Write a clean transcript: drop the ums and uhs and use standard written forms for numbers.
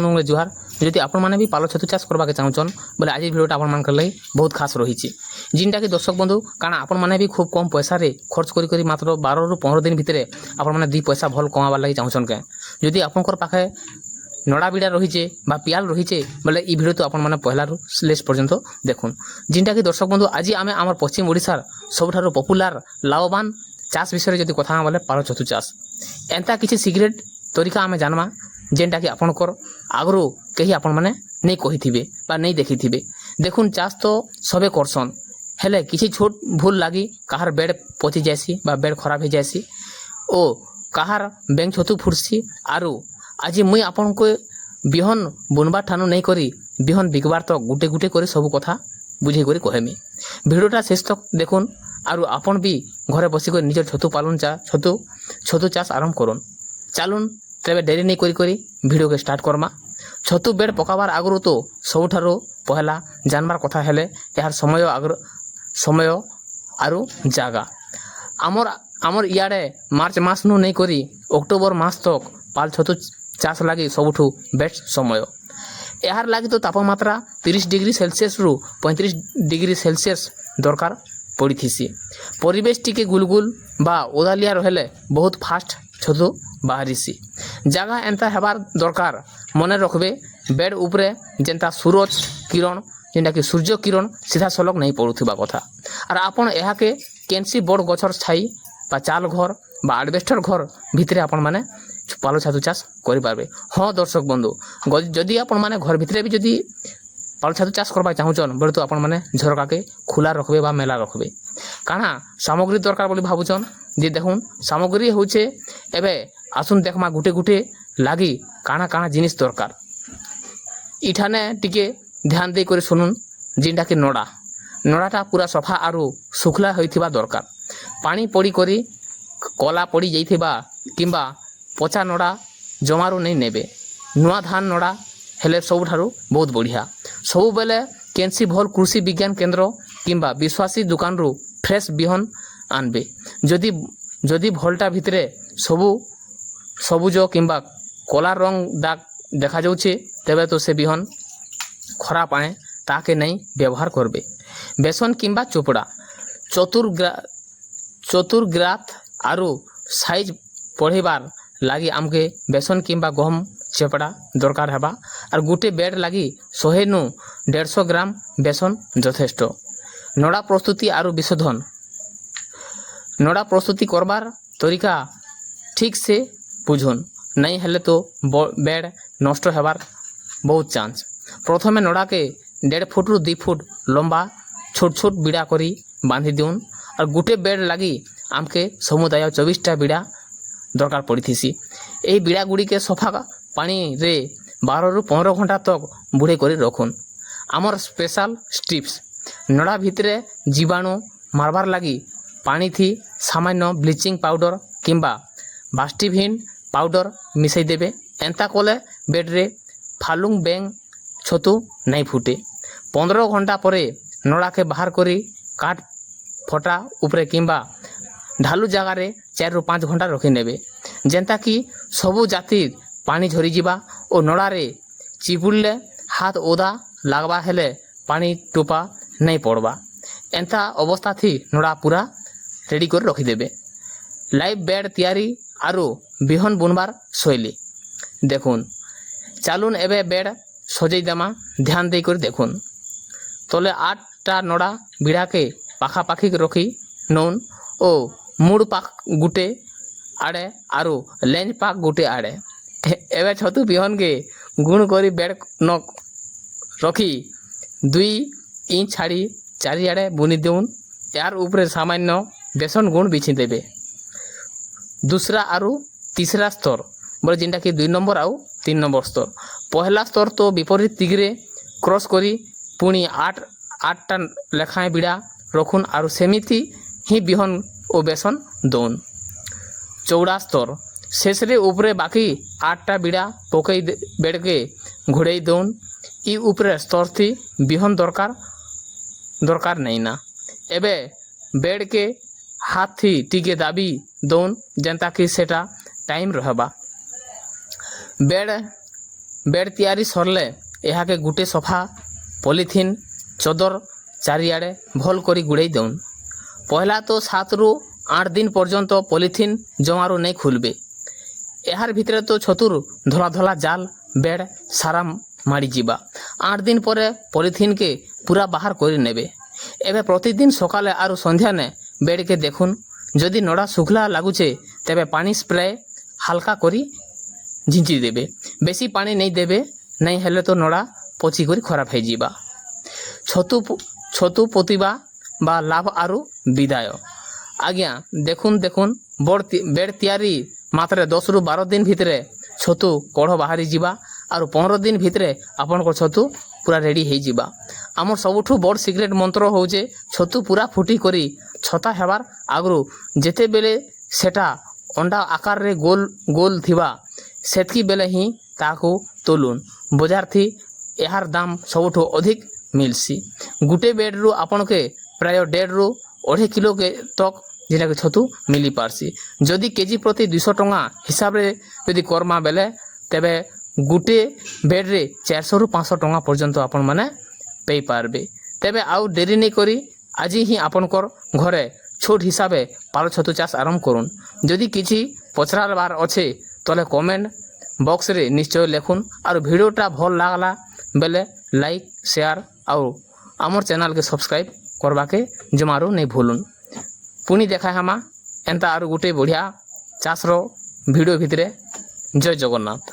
बंधु जुहार जदि आपण मैंने भी पाल छतु चाष करवाके चाहून बोले आज भिडियोटा आपण मान लगी बहुत खास रही जिनटा कि दर्शक बंधु कारण आपण मैंने भी खूब कम पैसा खर्च करी मात्र 12 ରୁ 15 दिन भितर आपण मैंने 2 पैसा भल कमाबार लगी चाहून के जदि आपंकर पाखे नड़ा बिड़ा रहीचे बा पियाल रहीचे बोले ई भिडियो तो आपण मैंने पहला लास्ट पर्यंत देखुन जिनटा कि दर्शक बंधु आज आम आम पश्चिम ओडिशार सबुठारु पपुलार लाभवान चाष विषय जदि कथा बोले पाल छतु चाष एंता किसी सिक्रेट तरीका आम जानमा जेनटा कि आपणकर आगु कहीं आपण मैंने नहीं कही बा नहीं देखी थे देखुन चाष तो सबे करसन हेले किसी छोट भूल लगी कहार बेड पचि जासी बा बेड खराब हो जासी ओ कहार बैंक छतु फुटसी आरु आज मुई आपन को बिहन बुनबार ठानु नहीं करी बिहन बिकबार तो गुटे गुटे कर सब कथा बुझे कर कहमी भिडियोटा शेष तक देखुन आरु आपन भी घरे बसिक निजर छतु पालन छतु चाष आरंभ करन चलुन तेरे डेरी नहीं करी भिडियो के स्टार्ट करमा छतु बेड पकाबार आगु तो सबुठारु पहला जानबार कथा हेले यार समय आरु जागा आमर इयाडे मार्च मास नु नहीं करी अक्टोबर मास तक पाल छतु चाष लगी सबुठु बेस्ट समय यार लगी तो तापमात्रा 30 डिग्री सेल्सियस रु 35 डिग्री सेल्सियस दरकार पड़ी थी परिवेश टिके गुलगुल बा ओदालिया रहे बहुत फास्ट छतु बाहरीसी जगह एंता हेबार दरकार मने रखबे बेड उपरे जेंता सूरज किरण जेंटा कि सूर्य किरण सीधा सलग नहीं पड़ुथिबा कथा और आपण एहा के केनसी बड़ गछर छाई बा चाल घर बा एडवेस्टर घर भितरे आपण माने पाल छतु चाष करि पारबे। हाँ दर्शक बंधु जदि आपण माने घर भितरे भी जदि पाल छतु चाष करबा चाहूचन बोले तो आपण माने झरका के खुला रखबे बा मेला रखबे काना सामग्री दरकार बोली भाबुचन जे देखुन सामग्री होचे एबे आसुन देखमा गुटे गुटे लागी काना काना जिनिस दरकार इठाने टिके ध्यान दे कर सुनुन जिनटा कि नड़ाटा पूरा सफा आरु सुखला होइथिबा दरकार पानी पड़ी करी कला पड़ी जाइथिबा किंबा पचा नड़ा जमारू नहीं नेबे नुआ धान नड़ा हेले सबुठारु बहुत बढ़िया सबु बेले केनसी भल कृषि विज्ञान केंद्र किंबा विश्वासी दुकान रु फ्रेश बिहन आनबे जदि भलटा भितरे सबुज किंबा कला रंग दाग देखा जाउछे तेबे तो से बिहन खराब आए ताके नहीं व्यवहार करबे बेसन किंबा चोपड़ा चतुर्ग्रात आरु साइज पढ़ेबार लगी आमके बेसन किंबा गहम चेपड़ा दरकार हेबा और गुटे बेड लगी 100 नु 150 ग्राम बेसन यथेष्ट नड़ा प्रस्तुति आरु विशोधन नड़ा प्रस्तुति करबार तरीका ठीक से बुझुन नहीं हेले तो बेड नष्ट हेबार बहुत चांस प्रथमे नड़ा के 1.5 फुट रु 2 फुट लंबा छोट छोट बिड़ा करी बांधी दिउन और गुटे बेड लगी आमके समुदाय 24टा बिड़ा दरकार पड़ी थी यही बिड़ा गुड़ी के सफा पानी रे 12 ରୁ 15 घंटा तक बुड़े कर रखुन आमर स्पेशल स्ट्रिप्स नड़ा भितरे जीवाणु मारबार लगी पानी थी सामान्य ब्लीचिंग पाउडर किंबा बास्टिभिन पाउडर मिसई देबे एंता कोले बेड रे फालुंग बेंग छतु नहीं फुटे 15 घंटा परे नड़ा के बाहर करी काट फटा उपरे किंबा ढालू जगह रे 4 ରୁ 5 घंटा रखी नेबे जेंता कि सबु जाति पानी झरी जिबा और नड़ा रे चिपुड़ले हाथ ओदा लागबा हेले पानी टोपा नहीं पड़बा एंता अवस्था थी नड़ा पूरा रेडी कर रखी देबे लाइव बेड तैयारी आरु बिहन बुनबार शैली देखुन चालुन एबे बेड सजई देमा ध्यान दे कर देखुन तले 8टा नड़ा बिड़ा के पाखापाखी रखी नौन ओ मुड़ पाक गुटे आड़े आरु लेंज पाक गुटे आड़े एवं छतु बिहन के गुण करी बेड न रखी 2 इंच छाड़ी 4 आड़े बुनी देउन यार ऊपर सामान्य बेसन गुण बिछी देबे दूसरा आरु तीसरा स्तर बोले जिनटा कि 2 नंबर आउ 3 नंबर स्तर पहला स्तर तो विपरीत दिगरे क्रॉस करी पुणी 8टा लेखाएं बिड़ा रखुन आरु सेमिति ही बिहन ओ बेसन दौन चौड़ा स्तर शेष रे ऊपरे बाकी 8टा बिड़ा पकई बेड के घोड़े दौन इ ऊपरे स्तर थी बिहन दरकार नहीं ना एबे बेड के हाथ थी टिके दाबी दौन जेंता कि सेटा टाइम रहबा बेड बेड तैयारी सरले यहाके गुटे सफा पॉलिथिन चदर चारिआडे भल करी गुड़ाई दउन। पहला तो 7 रु 8 दिन पर्यंत पॉलिथिन जमारू नहीं खुलबे। यार भितरे तो छतुर धला धला जाल बेड सारा माड़ी जीवा। 8 दिन पर पॉलिथिन के पूरा बाहर करी नेबे। एबे प्रतिदिन सकाले आरु संध्या ने बेड के देखुन जदि नड़ा सुखला लगुचे तेबे पानी स्प्रे हल्का करी झिंची देबे। बेसी पानी नहीं देबे, नहीं हेले तो नड़ा पची करी खराब हो जीवा। छतु पोतिबा बा लाभ आरु विदाय। आज्ञा देखुन बेड तैयारी मात्र 10 रु 12 दिन भितरे छतु कढ़ बाहरी जीवा आरु 15 दिन भितरे आपन को छतु पूरा रेडी हो जीवा। आमर सबुठु बड़ सिक्रेट मंत्र होचे छतु पूरा फुटी करी छता हेबार आगु जेते बेले सेटा अंडा आकार रे गोल गोल थिबा सेतकी बेले ही ताकू तोलुन। बजार थी यार दाम सबुठु अधिक मिलसी। गुटे बेड रु आपन के प्राय 1.5 रु 2.5 किलो के तक जेना के छतु मिली पारसी। जदि केजी प्रति 200 टंका हिसाब रे यदि कर्मा बेले तेबे गुटे बेड रे 400 रु 500 टंका पर्यंत आपन माने पे पारबे। तेबे आउ देरी नहीं करी आज ही आपनकर घरे छोट हिसाबे पाल छतु चाष आरंभ करुन। जदि किछि पचरार बार अच्छे तले कमेंट बॉक्स रे निश्चय लिखुन और वीडियोटा भल लागला बेले लाइक शेयर और आमर चैनल के सब्सक्राइब करवा के जमारू नहीं भूलुन। पुणी देखा हमा एंता और गोटे बढ़िया चाष रो वीडियो भितरे। जय जगन्नाथ।